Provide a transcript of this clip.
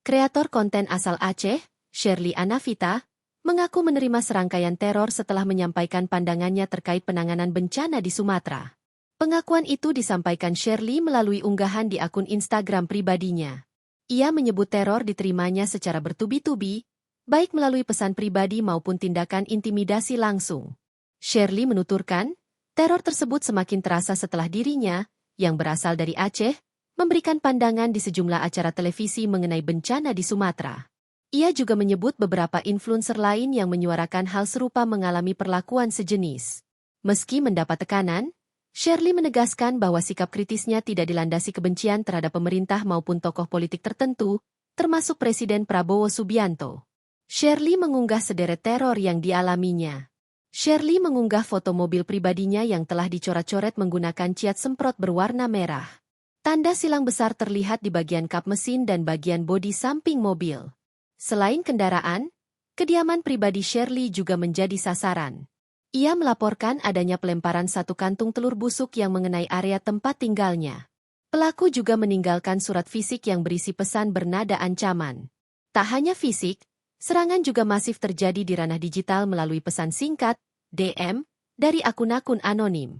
Kreator konten asal Aceh, Sherly Anavita, mengaku menerima serangkaian teror setelah menyampaikan pandangannya terkait penanganan bencana di Sumatera. Pengakuan itu disampaikan Sherly melalui unggahan di akun Instagram pribadinya. Ia menyebut teror diterimanya secara bertubi-tubi, baik melalui pesan pribadi maupun tindakan intimidasi langsung. Sherly menuturkan, teror tersebut semakin terasa setelah dirinya, yang berasal dari Aceh, memberikan pandangan di sejumlah acara televisi mengenai bencana di Sumatera. Ia juga menyebut beberapa influencer lain yang menyuarakan hal serupa mengalami perlakuan sejenis. Meski mendapat tekanan, Sherly menegaskan bahwa sikap kritisnya tidak dilandasi kebencian terhadap pemerintah maupun tokoh politik tertentu, termasuk Presiden Prabowo Subianto. Sherly mengunggah sederet teror yang dialaminya. Sherly mengunggah foto mobil pribadinya yang telah dicoret-coret menggunakan cat semprot berwarna merah. Tanda silang besar terlihat di bagian kap mesin dan bagian bodi samping mobil. Selain kendaraan, kediaman pribadi Sherly juga menjadi sasaran. Ia melaporkan adanya pelemparan satu kantung telur busuk yang mengenai area tempat tinggalnya. Pelaku juga meninggalkan surat fisik yang berisi pesan bernada ancaman. Tak hanya fisik, serangan juga masif terjadi di ranah digital melalui pesan singkat, DM, dari akun-akun anonim.